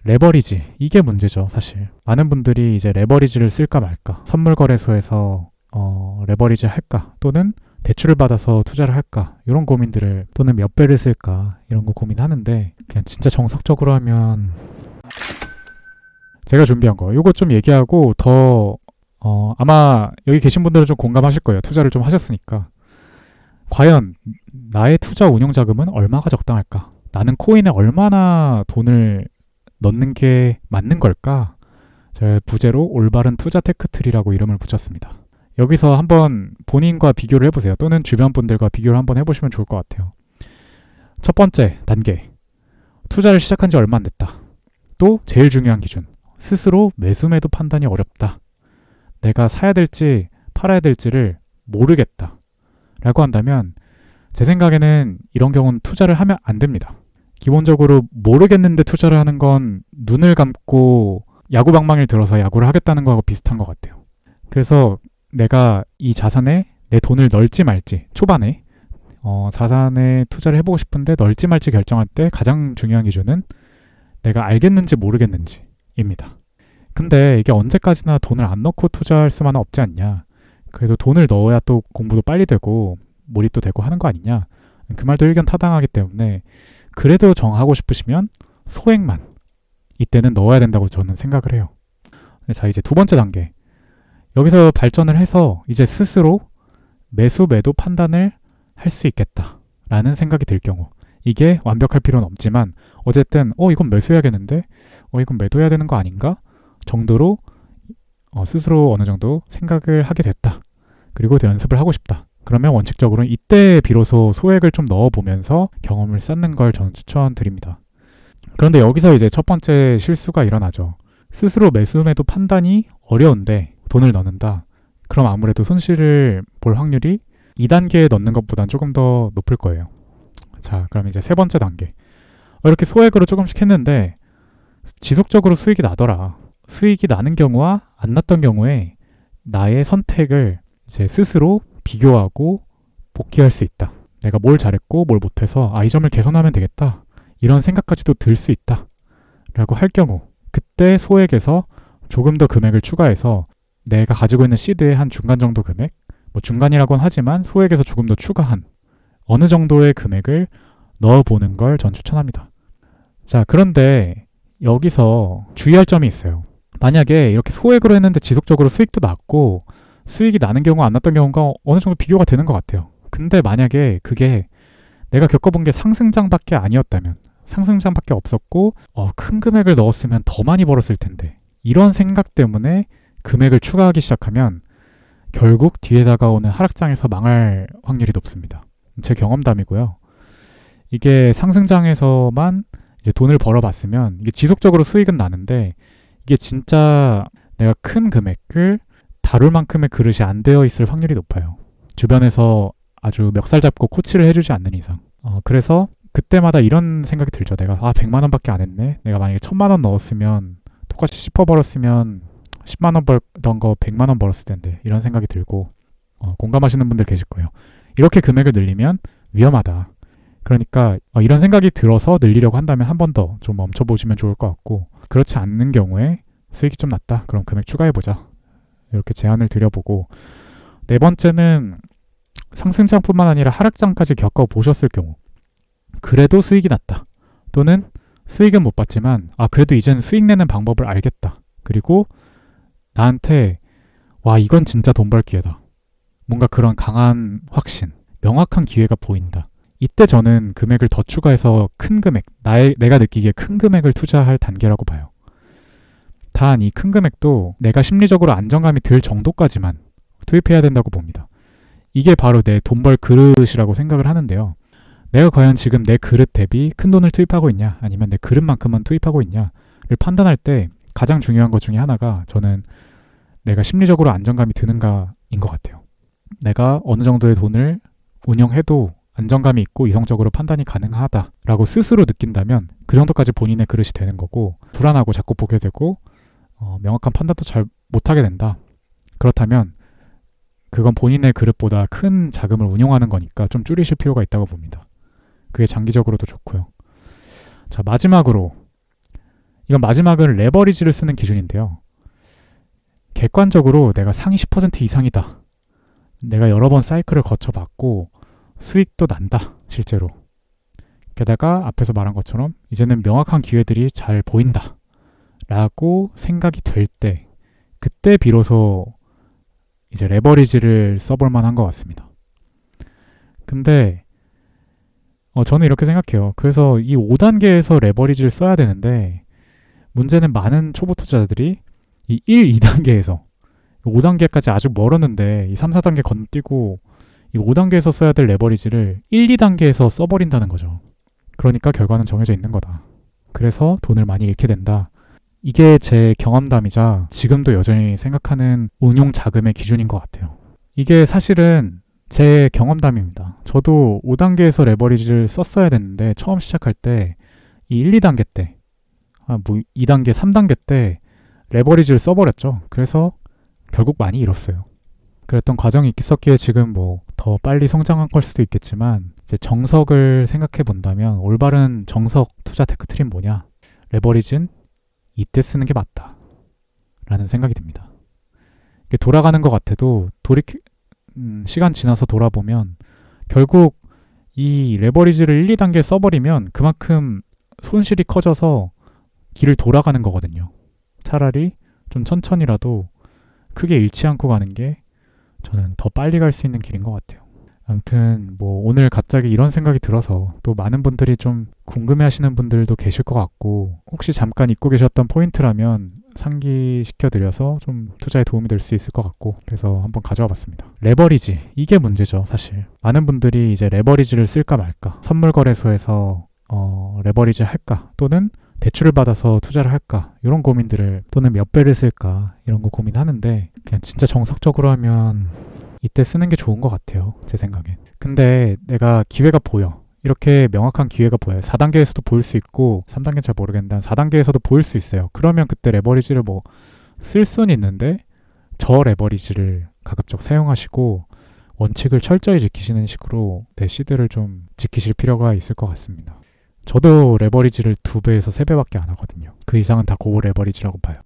레버리지, 이게 문제죠, 사실. 많은 분들이 이제 레버리지를 쓸까 말까, 선물 거래소에서 레버리지 할까, 또는 대출을 받아서 투자를 할까, 이런 고민들을, 또는 몇 배를 쓸까, 이런 거 고민하는데, 그냥 진짜 정석적으로 하면 제가 준비한 거 요거 좀 얘기하고 더 아마 여기 계신 분들은 좀 공감하실 거예요. 투자를 좀 하셨으니까. 과연 나의 투자 운용 자금은 얼마가 적당할까? 나는 코인에 얼마나 돈을 넣는 게 맞는 걸까? 제가 부제로 올바른 투자 테크트리라고 이름을 붙였습니다. 여기서 한번 본인과 비교를 해보세요. 또는 주변 분들과 비교를 한번 해보시면 좋을 것 같아요. 첫 번째 단계, 투자를 시작한 지 얼마 안 됐다. 또 제일 중요한 기준, 스스로 매수 매도 판단이 어렵다. 내가 사야 될지 팔아야 될지를 모르겠다 라고 한다면, 제 생각에는 이런 경우는 투자를 하면 안 됩니다. 기본적으로 모르겠는데 투자를 하는 건 눈을 감고 야구방망이를 들어서 야구를 하겠다는 거하고 비슷한 것 같아요. 그래서 내가 이 자산에 내 돈을 넣을지 말지, 초반에 자산에 투자를 해보고 싶은데 넣을지 말지 결정할 때 가장 중요한 기준은 내가 알겠는지 모르겠는지 입니다. 근데 이게 언제까지나 돈을 안 넣고 투자할 수만은 없지 않냐. 그래도 돈을 넣어야 또 공부도 빨리 되고 몰입도 되고 하는 거 아니냐. 그 말도 의견 타당하기 때문에 그래도 정하고 싶으시면 소액만 이때는 넣어야 된다고 저는 생각을 해요. 자, 이제 두 번째 단계. 여기서 발전을 해서 이제 스스로 매수 매도 판단을 할 수 있겠다라는 생각이 들 경우, 이게 완벽할 필요는 없지만 어쨌든 이건 매수해야겠는데 이건 매도해야 되는 거 아닌가 정도로 스스로 어느 정도 생각을 하게 됐다. 그리고 더 연습을 하고 싶다. 그러면 원칙적으로는 이때 비로소 소액을 좀 넣어보면서 경험을 쌓는 걸 저는 추천드립니다. 그런데 여기서 이제 첫 번째 실수가 일어나죠. 스스로 매수 매도 판단이 어려운데 돈을 넣는다. 그럼 아무래도 손실을 볼 확률이 2단계에 넣는 것보단 조금 더 높을 거예요. 자, 그럼 이제 세 번째 단계. 이렇게 소액으로 조금씩 했는데 지속적으로 수익이 나더라. 수익이 나는 경우와 안 났던 경우에 나의 선택을 이제 스스로 비교하고 복귀할 수 있다. 내가 뭘 잘했고 뭘 못해서 이 점을 개선하면 되겠다. 이런 생각까지도 들 수 있다. 라고 할 경우, 그때 소액에서 조금 더 금액을 추가해서 내가 가지고 있는 시드의 한 중간 정도 금액, 중간이라고는 하지만 소액에서 조금 더 추가한 어느 정도의 금액을 넣어보는 걸 전 추천합니다. 자, 그런데 여기서 주의할 점이 있어요. 만약에 이렇게 소액으로 했는데 지속적으로 수익도 났고 수익이 나는 경우가 안 났던 경우가 어느 정도 비교가 되는 것 같아요. 근데 만약에 그게 내가 겪어본 게 상승장밖에 아니었다면, 상승장밖에 없었고 큰 금액을 넣었으면 더 많이 벌었을 텐데, 이런 생각 때문에 금액을 추가하기 시작하면 결국 뒤에 다가오는 하락장에서 망할 확률이 높습니다. 제 경험담이고요. 이게 상승장에서만 이제 돈을 벌어봤으면 이게 지속적으로 수익은 나는데, 이게 진짜 내가 큰 금액을 다룰 만큼의 그릇이 안 되어 있을 확률이 높아요. 주변에서 아주 멱살 잡고 코치를 해주지 않는 이상. 그래서 그때마다 이런 생각이 들죠. 내가 100만 원밖에 안 했네. 내가 만약에 1000만 원 넣었으면 똑같이 10% 벌었으면 10만 원 벌던 거 100만 원 벌었을 텐데, 이런 생각이 들고 공감하시는 분들 계실 거예요. 이렇게 금액을 늘리면 위험하다. 그러니까 이런 생각이 들어서 늘리려고 한다면 한 번 더 좀 멈춰보시면 좋을 것 같고, 그렇지 않는 경우에 수익이 좀 낮다. 그럼 금액 추가해보자. 이렇게 제안을 드려보고, 네 번째는 상승장뿐만 아니라 하락장까지 겪어보셨을 경우, 그래도 수익이 났다. 또는 수익은 못 봤지만 그래도 이제는 수익 내는 방법을 알겠다. 그리고 나한테 이건 진짜 돈 벌 기회다. 뭔가 그런 강한 확신, 명확한 기회가 보인다. 이때 저는 금액을 더 추가해서 큰 금액, 내가 느끼기에 큰 금액을 투자할 단계라고 봐요. 단 이 큰 금액도 내가 심리적으로 안정감이 들 정도까지만 투입해야 된다고 봅니다. 이게 바로 내 돈 벌 그릇이라고 생각을 하는데요. 내가 과연 지금 내 그릇 대비 큰 돈을 투입하고 있냐, 아니면 내 그릇만큼만 투입하고 있냐를 판단할 때 가장 중요한 것 중에 하나가, 저는 내가 심리적으로 안정감이 드는가인 것 같아요. 내가 어느 정도의 돈을 운영해도 안정감이 있고 이성적으로 판단이 가능하다라고 스스로 느낀다면 그 정도까지 본인의 그릇이 되는 거고, 불안하고 자꾸 보게 되고 명확한 판단도 잘 못하게 된다. 그렇다면 그건 본인의 그릇보다 큰 자금을 운용하는 거니까 좀 줄이실 필요가 있다고 봅니다. 그게 장기적으로도 좋고요. 자, 마지막으로 이건 마지막은 레버리지를 쓰는 기준인데요. 객관적으로 내가 상위 10% 이상이다. 내가 여러 번 사이클을 거쳐봤고 수익도 난다. 실제로. 게다가 앞에서 말한 것처럼 이제는 명확한 기회들이 잘 보인다. 라고 생각이 될 때, 그때 비로소 이제 레버리지를 써볼 만한 것 같습니다. 근데 저는 이렇게 생각해요. 그래서 이 5단계에서 레버리지를 써야 되는데 문제는 많은 초보 투자자들이 이 1, 2단계에서 5단계까지 아주 멀었는데 이 3, 4단계 건너뛰고 이 5단계에서 써야 될 레버리지를 1, 2단계에서 써버린다는 거죠. 그러니까 결과는 정해져 있는 거다. 그래서 돈을 많이 잃게 된다. 이게 제 경험담이자 지금도 여전히 생각하는 운용 자금의 기준인 것 같아요. 이게 사실은 제 경험담입니다. 저도 5단계에서 레버리지를 썼어야 됐는데 처음 시작할 때 이 1, 2단계 때 2단계, 3단계 때 레버리지를 써버렸죠. 그래서 결국 많이 잃었어요. 그랬던 과정이 있었기에 지금 더 빨리 성장한 걸 수도 있겠지만 이제 정석을 생각해 본다면 올바른 정석 투자 테크트리는 뭐냐? 레버리지는 이때 쓰는 게 맞다 라는 생각이 듭니다. 이게 돌아가는 것 같아도 시간 지나서 돌아보면 결국 이 레버리지를 1, 2단계 써버리면 그만큼 손실이 커져서 길을 돌아가는 거거든요. 차라리 좀 천천히라도 크게 잃지 않고 가는 게 저는 더 빨리 갈 수 있는 길인 것 같아요. 아무튼 오늘 갑자기 이런 생각이 들어서 또 많은 분들이 좀 궁금해하시는 분들도 계실 것 같고 혹시 잠깐 잊고 계셨던 포인트라면 상기시켜드려서 좀 투자에 도움이 될 수 있을 것 같고 그래서 한번 가져와 봤습니다. 레버리지, 이게 문제죠. 사실 많은 분들이 이제 레버리지를 쓸까 말까, 선물 거래소에서 레버리지 할까, 또는 대출을 받아서 투자를 할까, 이런 고민들을, 또는 몇 배를 쓸까 이런 거 고민하는데 그냥 진짜 정석적으로 하면 이때 쓰는 게 좋은 것 같아요. 제 생각엔. 근데 내가 기회가 보여. 이렇게 명확한 기회가 보여요. 4단계에서도 보일 수 있고 3단계는 잘 모르겠는데 4단계에서도 보일 수 있어요. 그러면 그때 레버리지를 쓸 수는 있는데 저 레버리지를 가급적 사용하시고 원칙을 철저히 지키시는 식으로 내 시드를 좀 지키실 필요가 있을 것 같습니다. 저도 레버리지를 2배에서 3배밖에 안 하거든요. 그 이상은 다 고레버리지라고 봐요.